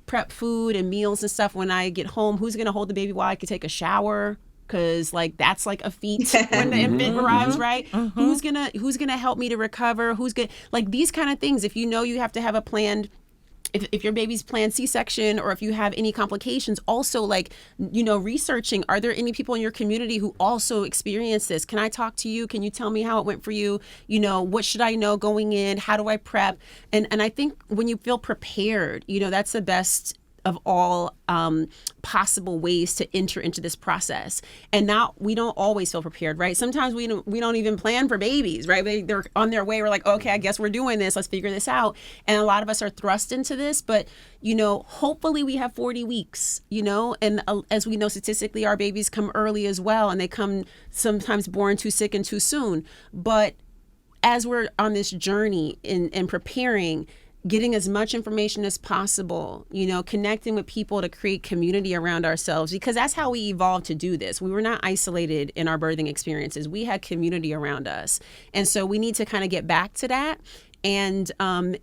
Speaker 7: prep food and meals and stuff when I get home? Who's going to hold the baby while I could take a shower? Because like that's like a feat when the infant arrives, right? Who's gonna help me to recover? Who's gonna, like, these kind of things? If you have to have a planned, if your baby's planned C-section, or if you have any complications, also like, researching, are there any people in your community who also experience this? Can I talk to you? Can you tell me how it went for you? What should I know going in? How do I prep? And I think when you feel prepared, that's the best of all possible ways to enter into this process. And now we don't always feel prepared, right? Sometimes we don't even plan for babies, right? They're on their way. We're like, okay, I guess we're doing this. Let's figure this out. And a lot of us are thrust into this, but hopefully we have 40 weeks, and as we know, statistically, our babies come early as well, and they come sometimes born too sick and too soon. But as we're on this journey in preparing, getting as much information as possible, connecting with people to create community around ourselves, because that's how we evolved to do this. We were not isolated in our birthing experiences. We had community around us. And so we need to kind of get back to that. And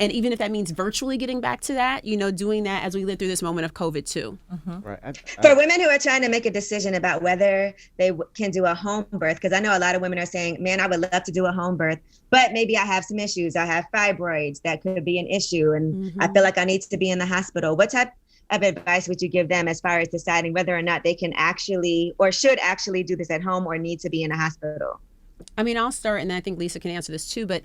Speaker 7: even if that means virtually getting back to that, doing that as we live through this moment of COVID too.
Speaker 3: Right.
Speaker 6: For women who are trying to make a decision about whether they can do a home birth, because I know a lot of women are saying, man, I would love to do a home birth, but maybe I have some issues. I have fibroids that could be an issue, and I feel like I need to be in the hospital. What type of advice would you give them as far as deciding whether or not they can actually or should actually do this at home or need to be in a hospital?
Speaker 7: I mean, I'll start, and I think Lisa can answer this too, but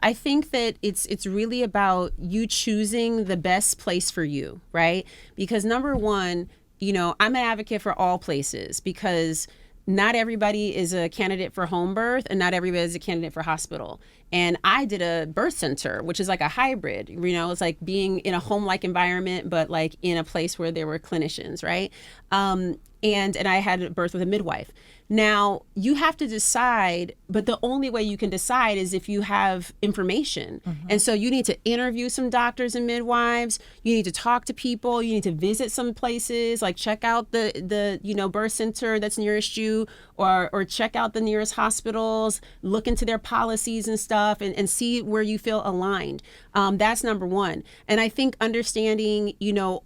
Speaker 7: I think that it's really about you choosing the best place for you, right? Because number one, I'm an advocate for all places, because not everybody is a candidate for home birth and not everybody is a candidate for hospital. And I did a birth center, which is like a hybrid, it's like being in a home-like environment, but like in a place where there were clinicians, right? And I had a birth with a midwife. Now, you have to decide, but the only way you can decide is if you have information. And so you need to interview some doctors and midwives. You need to talk to people. You need to visit some places, like check out the birth center that's nearest you, or check out the nearest hospitals, look into their policies and stuff, and see where you feel aligned. That's number one. And I think understanding,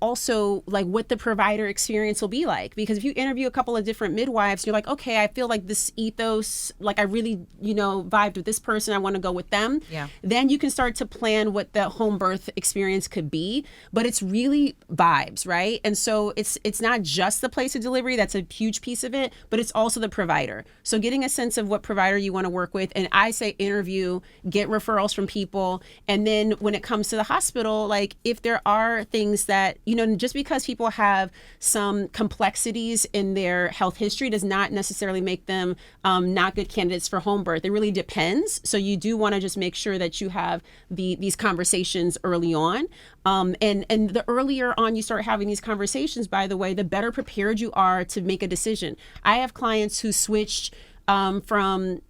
Speaker 7: also like what the provider experience will be like, because if you interview a couple of different midwives, you're like, okay, I feel like this ethos, like I really, vibed with this person, I want to go with them. Yeah. Then you can start to plan what the home birth experience could be, but it's really vibes, right? And so it's not just the place of delivery, that's a huge piece of it, but it's also the provider. So getting a sense of what provider you want to work with, and I say interview, get referrals from people, and then when it comes to the hospital, like if there are things that, just because people have some complexities in their health history does not necessarily make them not good candidates for home birth. It really depends. So you do want to just make sure that you have these conversations early on. And the earlier on you start having these conversations, by the way, the better prepared you are to make a decision. I have clients who switched from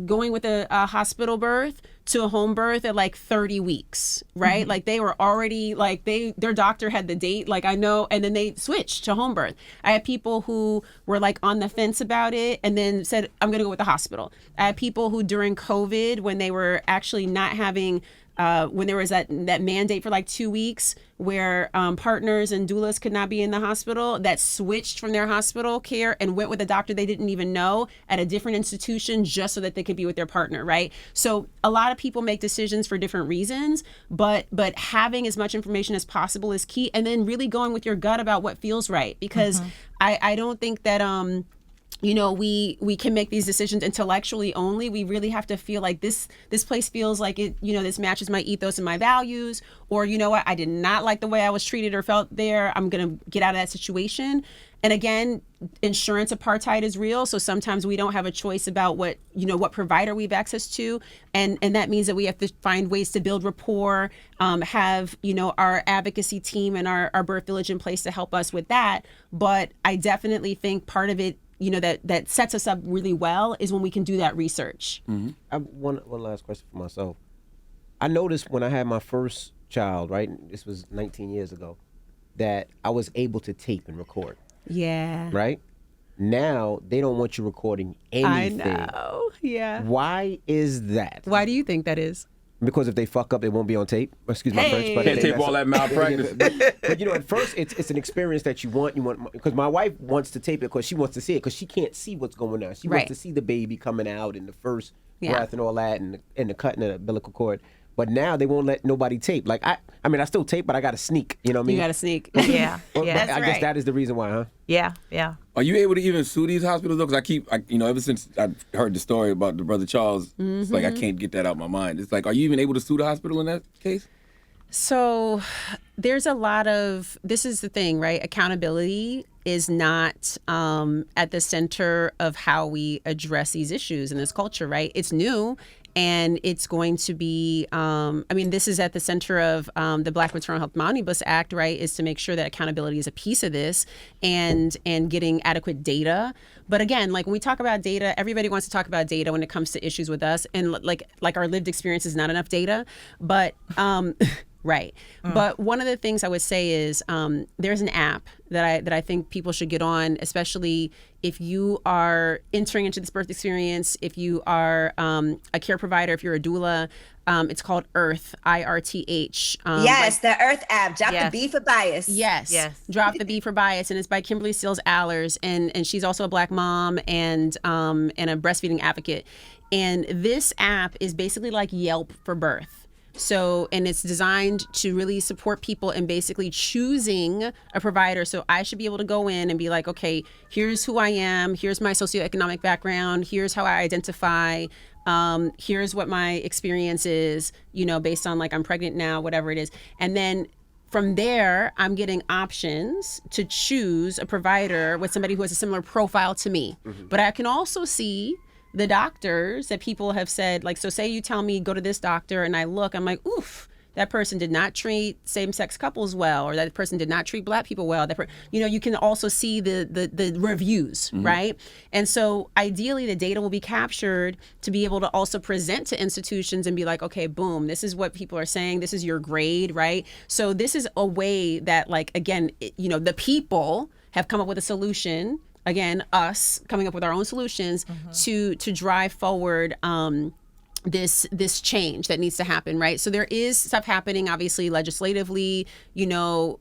Speaker 7: going with a hospital birth to a home birth at like 30 weeks, right? Like they were already like their doctor had the date, like I know, and then they switched to home birth. I had people who were like on the fence about it and then said, I'm going to go with the hospital. I had people who during COVID, when they were actually not having when there was that mandate for like 2 weeks where partners and doulas could not be in the hospital, that switched from their hospital care and went with a doctor they didn't even know at a different institution just so that they could be with their partner, right? So a lot of people make decisions for different reasons, but having as much information as possible is key, and then really going with your gut about what feels right, because I don't think that we can make these decisions intellectually only. We really have to feel like this place feels like it, this matches my ethos and my values, or what, I did not like the way I was treated or felt there. I'm going to get out of that situation. And again, insurance apartheid is real. So sometimes we don't have a choice about what provider we have access to. And that means that we have to find ways to build rapport, have, our advocacy team and our birth village in place to help us with that. But I definitely think part of it, that sets us up really well is when we can do that research.
Speaker 3: I have one last question for myself. I noticed when I had my first child, right, this was 19 years ago, that I was able to tape and record.
Speaker 7: Yeah.
Speaker 3: Right? Now they don't want you recording
Speaker 7: I
Speaker 3: anything.
Speaker 7: know. Yeah.
Speaker 3: Why is that?
Speaker 7: Why do you think that is?
Speaker 3: Because if they fuck up, it won't be on tape. Excuse my French, but
Speaker 4: Can't
Speaker 3: if they
Speaker 4: tape
Speaker 3: mess
Speaker 4: all
Speaker 3: up-
Speaker 4: that malpractice.
Speaker 3: But you know, at first it's an experience that you want. Because my wife wants to tape it because she wants to see it because she can't see what's going on. She
Speaker 7: Right.
Speaker 3: wants to see the baby coming out and the first
Speaker 7: Yeah.
Speaker 3: breath and all that and the cutting of the umbilical cord. But now they won't let nobody tape. Like I mean, I still tape, but I got to sneak. You know what I mean?
Speaker 7: You got to sneak.
Speaker 5: Yeah.
Speaker 3: Well,
Speaker 5: Yeah.
Speaker 3: I guess that is the reason why, huh?
Speaker 5: Yeah. Yeah.
Speaker 4: Are you able to even sue these hospitals though? Because ever since I heard the story about the brother Charles, it's like I can't get that out of my mind. It's like, are you even able to sue the hospital in that case?
Speaker 7: So there's a lot of, this is the thing, right? Accountability is not at the center of how we address these issues in this culture, right? It's new. And it's going to be, this is at the center of the Black Maternal Health Omnibus Act, right, is to make sure that accountability is a piece of this and getting adequate data. But again, like when we talk about data, everybody wants to talk about data when it comes to issues with us. And like our lived experience is not enough data. But right. But one of the things I would say is there's an app that I think people should get on, especially if you are entering into this birth experience, if you are a care provider, if you're a doula. It's called Earth, IRTH.
Speaker 6: Yes, the Earth app. Drop
Speaker 5: Yes.
Speaker 6: the B for bias.
Speaker 7: Yes.
Speaker 5: Yes.
Speaker 7: Drop the B for bias, and it's by Kimberly Seals Allers, and she's also a Black mom and a breastfeeding advocate. And this app is basically like Yelp for birth. So, and it's designed to really support people in basically choosing a provider. So I should be able to go in and be like, okay, here's who I am. Here's my socioeconomic background. Here's how I identify. Here's what my experience is, based on like I'm pregnant now, whatever it is. And then from there, I'm getting options to choose a provider with somebody who has a similar profile to me. But I can also see the doctors that people have said, like, so say you tell me go to this doctor and I look, I'm like, oof, that person did not treat same-sex couples well, or that person did not treat Black people well. You can also see the reviews, right? And so ideally the data will be captured to be able to also present to institutions and be like, okay, boom, this is what people are saying. This is your grade, right? So this is a way that, like, again, the people have come up with a solution. Again, us coming up with our own solutions to drive forward this change that needs to happen, right? So there is stuff happening, obviously, legislatively,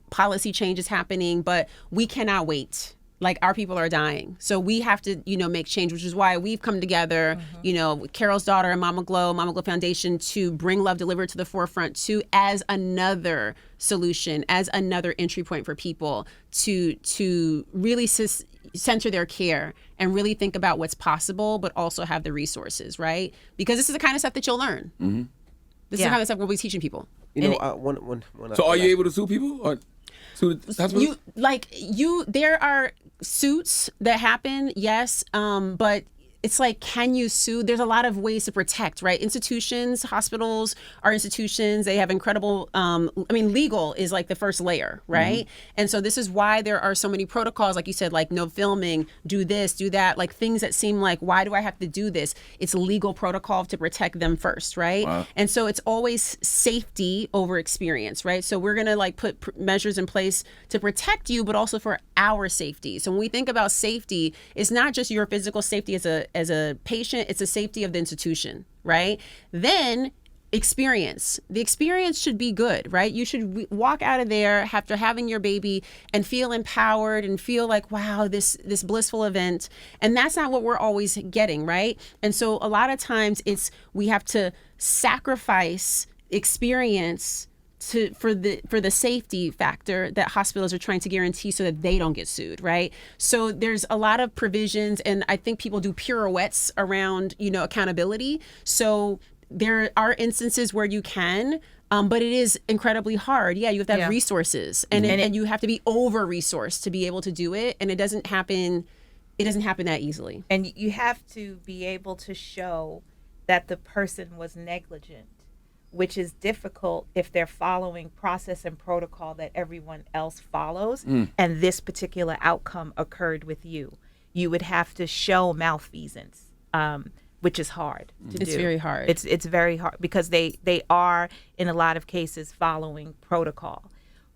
Speaker 7: policy changes happening, but we cannot wait. Like, our people are dying. So we have to, make change, which is why we've come together, with Carol's daughter and Mama Glow Foundation, to bring Love Delivered to the forefront as another solution, as another entry point for people to really center their care and really think about what's possible, but also have the resources, right? Because this is the kind of stuff that you'll learn. This is the kind of stuff we'll be teaching people.
Speaker 3: So
Speaker 4: are you able to sue people? Or sue the hospitals?
Speaker 7: There are suits that happen, yes, but it's like, can you sue? There's a lot of ways to protect, right? Institutions, hospitals are institutions. They have incredible, legal is like the first layer, right? And so this is why there are so many protocols, like you said, like no filming, do this, do that, like things that seem like, why do I have to do this? It's legal protocol to protect them first, right?
Speaker 4: Wow.
Speaker 7: And so it's always safety over experience, right? So we're gonna like put measures in place to protect you, but also for our safety. So when we think about safety, it's not just your physical safety as a patient, it's the safety of the institution, right? Then experience. The experience should be good, right? You should walk out of there after having your baby and feel empowered and feel like, wow, this blissful event. And that's not what we're always getting, right? And so a lot of times we have to sacrifice experience for the safety factor that hospitals are trying to guarantee so that they don't get sued, right? So there's a lot of provisions, and I think people do pirouettes around, accountability. So there are instances where you can, but it is incredibly hard. Yeah, you have to have resources, and you have to be over-resourced to be able to do it, and it doesn't happen that easily.
Speaker 5: And you have to be able to show that the person was negligent, which is difficult if they're following process and protocol that everyone else follows, and this particular outcome occurred with you. You would have to show malfeasance, which is hard to do.
Speaker 7: It's very hard.
Speaker 5: It's very hard because they are, in a lot of cases, following protocol.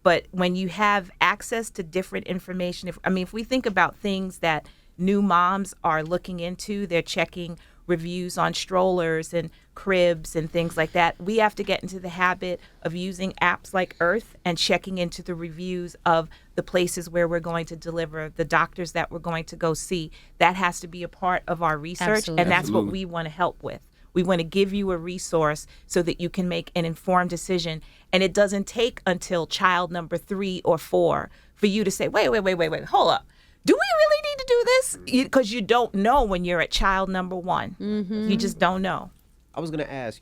Speaker 5: But when you have access to different information, if we think about things that new moms are looking into. They're checking reviews on strollers and cribs and things like that. We have to get into the habit of using apps like Earth and checking into the reviews of the places where we're going to deliver, the doctors that we're going to go see. That has to be a part of our research,
Speaker 7: Absolutely.
Speaker 5: and that's
Speaker 4: Absolutely.
Speaker 5: what we want to help with. We want to give you a resource so that you can make an informed decision. And it doesn't take until child number 3 or 4 for you to say, wait, hold up. Do we really need to do this? Because you don't know when you're at child number 1.
Speaker 7: Mm-hmm.
Speaker 5: You just don't know.
Speaker 3: I was gonna ask,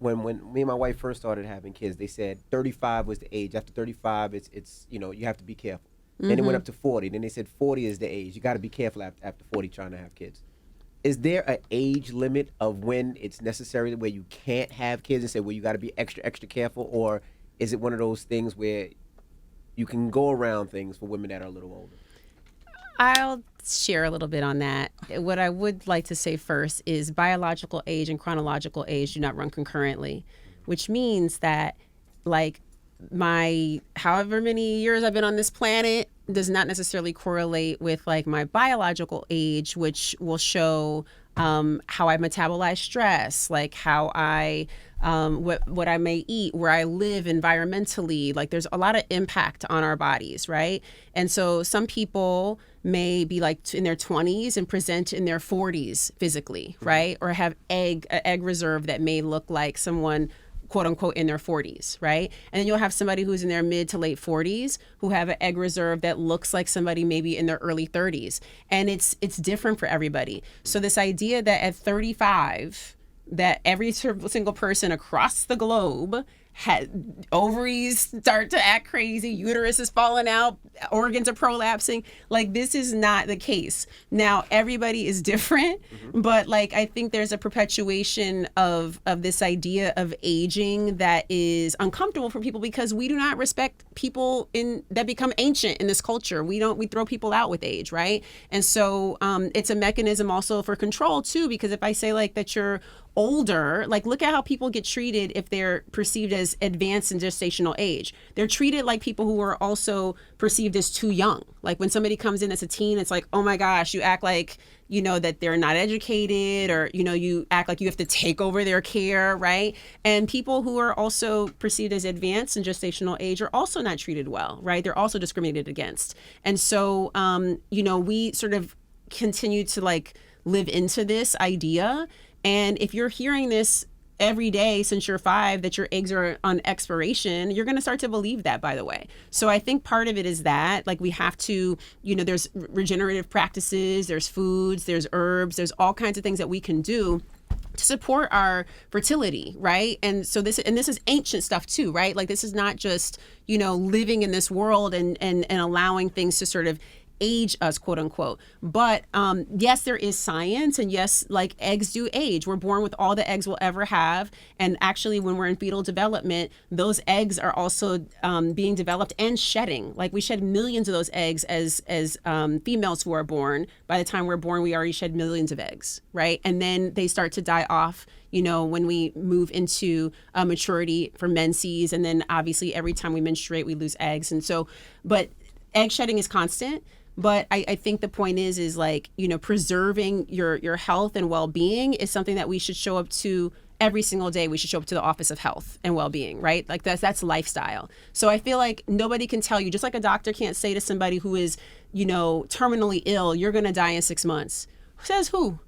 Speaker 3: when me and my wife first started having kids, they said 35 was the age. After 35, it's you have to be careful. Then it went up to 40. Then they said 40 is the age. You got to be careful after 40 trying to have kids. Is there an age limit of when it's necessary where you can't have kids and say, well, you got to be extra careful, or is it one of those things where you can go around things for women that are a little older?
Speaker 7: I'll share a little bit on that. What I would like to say first is biological age and chronological age do not run concurrently, which means that like my however many years I've been on this planet does not necessarily correlate with like my biological age, which will show how I metabolize stress, like how I what I may eat, where I live environmentally. Like there's a lot of impact on our bodies, right? And so some people may be like in their 20s and present in their 40s physically, right? Or have egg reserve that may look like someone quote unquote in their 40s, right? And then you'll have somebody who's in their mid to late 40s who have an egg reserve that looks like somebody maybe in their early 30s. And it's different for everybody. So this idea that at 35, that every single person across the globe had ovaries start to act crazy, uterus is falling out, organs are prolapsing. Like this is not the case. Now everybody is different, but like I think there's a perpetuation of this idea of aging that is uncomfortable for people because we do not respect people that become ancient in this culture. We throw people out with age, right? And so it's a mechanism also for control too, because if I say like that you're older, like look at how people get treated if they're perceived as advanced in gestational age. They're treated like people who are also perceived as too young. Like when somebody comes in as a teen, it's like, oh my gosh, you act like, that they're not educated, or, you act like you have to take over their care, right? And people who are also perceived as advanced in gestational age are also not treated well, right? They're also discriminated against. And so, we sort of continue to like live into this idea. And if you're hearing this every day since you're 5, that your eggs are on expiration, you're going to start to believe that, by the way. So I think part of it is that, like, we have to, there's regenerative practices, there's foods, there's herbs, there's all kinds of things that we can do to support our fertility, right? And so this is ancient stuff too, right? Like this is not just, living in this world and allowing things to sort of age us, quote unquote. But yes, there is science, and yes, like eggs do age. We're born with all the eggs we'll ever have. And actually, when we're in fetal development, those eggs are also being developed and shedding. Like we shed millions of those eggs as females who are born. By the time we're born, we already shed millions of eggs, right? And then they start to die off, when we move into maturity for menses. And then obviously every time we menstruate, we lose eggs. And so, but egg shedding is constant. But I think the point is like, preserving your health and well-being is something that we should show up to every single day. We should show up to the Office of Health and Well-being, right? Like that's lifestyle. So I feel like nobody can tell you, just like a doctor can't say to somebody who is, terminally ill, you're going to die in 6 months. Says who?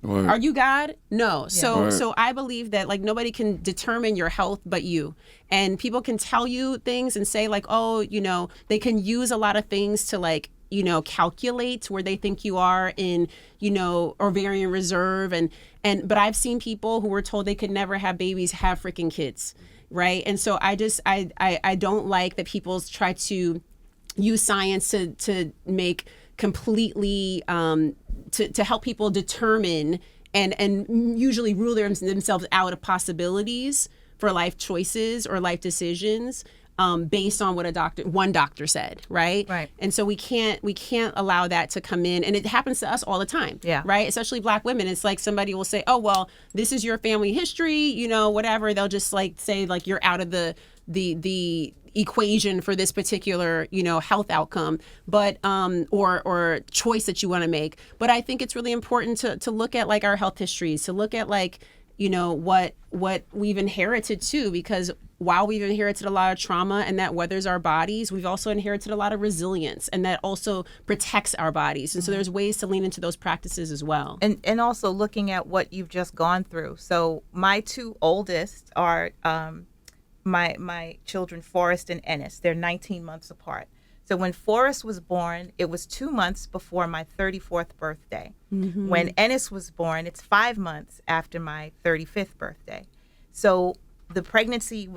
Speaker 4: Right.
Speaker 7: Are you God? No.
Speaker 4: Right.
Speaker 7: So I believe that like nobody can determine your health but you. And people can tell you things and say like, oh, they can use a lot of things to like, calculate where they think you are in, ovarian reserve. But I've seen people who were told they could never have babies have freaking kids. Right. And so I don't like that people try to use science to make completely, to help people determine and usually rule themselves out of possibilities for life choices or life decisions. Based on what one doctor said, right?
Speaker 5: Right.
Speaker 7: And so we can't allow that to come in, and it happens to us all the time,
Speaker 5: yeah.
Speaker 7: Right? Especially Black women. It's like somebody will say, "Oh, well, this is your family history, whatever." They'll just like say like you're out of the the equation for this particular, health outcome, but or choice that you want to make. But I think it's really important to look at like our health histories, to look at like, what we've inherited too, because while we've inherited a lot of trauma and that weathers our bodies, we've also inherited a lot of resilience, and that also protects our bodies. And so there's ways to lean into those practices as well.
Speaker 5: And also looking at what you've just gone through. So my two oldest are my children, Forrest and Ennis. They're 19 months apart. So when Forrest was born, it was 2 months before my 34th birthday. Mm-hmm. When Ennis was born, it's 5 months after my 35th birthday. So the pregnancy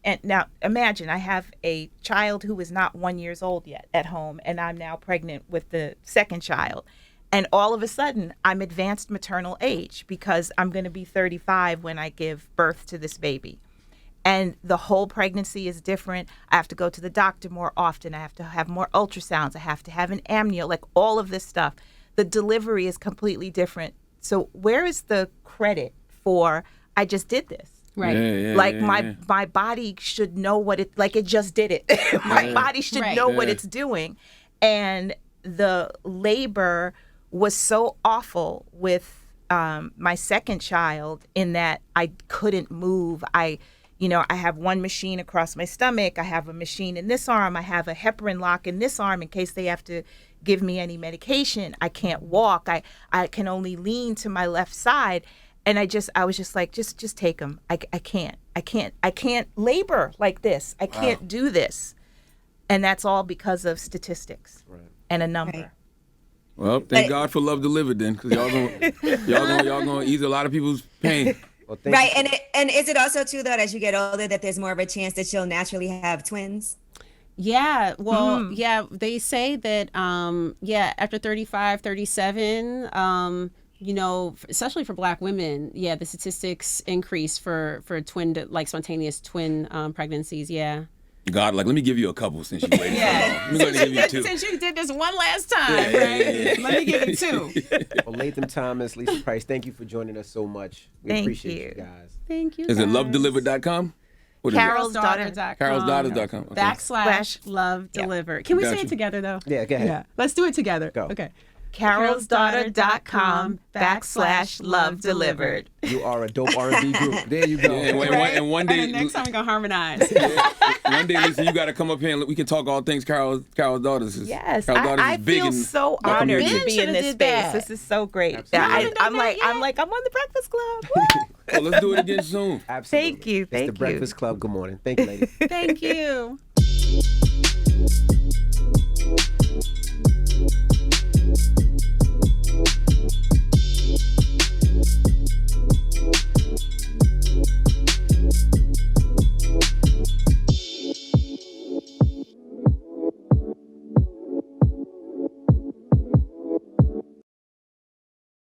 Speaker 5: and now imagine I have a child who is not 1 year old yet at home, and I'm now pregnant with the second child. And all of a sudden, I'm advanced maternal age because I'm going to be 35 when I give birth to this baby. And the whole pregnancy is different. I have to go to the doctor more often. I have to have more ultrasounds. I have to have an amnio, like all of this stuff. The delivery is completely different. So where is the credit for I just did this?
Speaker 7: Right.
Speaker 5: My body should know what it just did it. My body should know what it's doing. And the labor was so awful with my second child in that I couldn't move. I have one machine across my stomach. I have a machine in this arm. I have a heparin lock in this arm in case they have to give me any medication. I can't walk. I can only lean to my left side. And I was just like, just take them. I can't labor like this. I can't do this. And that's all because of statistics and a number.
Speaker 6: Right.
Speaker 4: Well, thank God for Love Delivered then, because y'all gonna ease a lot of people's pain.
Speaker 3: Well,
Speaker 6: Right. And is it also true, though, as you get older, that there's more of a chance that you'll naturally have twins?
Speaker 7: Yeah, well, they say that, after 35, 37, especially for Black women, the statistics increase for spontaneous twin pregnancies,
Speaker 4: God, let me give you a couple since you waited so long. Let me go ahead and give you two.
Speaker 7: Since you did this one last time, right? Let me give you two.
Speaker 3: Well, Latham Thomas, Lisa Price, thank you for joining us so much. We
Speaker 5: Thank
Speaker 3: appreciate
Speaker 5: you.
Speaker 3: guys.
Speaker 7: Thank you.
Speaker 4: Is it lovedelivered.com? What is it?
Speaker 7: carolsdaughter.com.
Speaker 4: carolsdaughters.com.
Speaker 7: Okay. / love delivered. Can we say
Speaker 4: Gotcha.
Speaker 7: it together though?
Speaker 3: Yeah, go ahead.
Speaker 7: Yeah. Let's do it together.
Speaker 3: Go.
Speaker 7: Okay.
Speaker 5: carolsdaughter.com / love delivered.
Speaker 3: You are a dope R&B group. There you go.
Speaker 4: And one day,
Speaker 7: And the next time we're gonna harmonize.
Speaker 4: one day, Lisa, you got to come up here and we can talk all things Carol's Daughters.
Speaker 5: Yes,
Speaker 4: Carol's Daughters
Speaker 5: I
Speaker 4: is big
Speaker 5: feel
Speaker 4: in
Speaker 5: so
Speaker 4: our
Speaker 5: honored
Speaker 4: community.
Speaker 5: to be in this
Speaker 7: did
Speaker 5: space.
Speaker 7: that.
Speaker 5: This is so great.
Speaker 3: Absolutely.
Speaker 5: I'm on the Breakfast Club. Woo!
Speaker 4: Well, let's do it again soon.
Speaker 3: Absolutely.
Speaker 5: Thank you.
Speaker 3: It's the Breakfast Club. Good morning. Thank you, ladies.
Speaker 7: Thank you.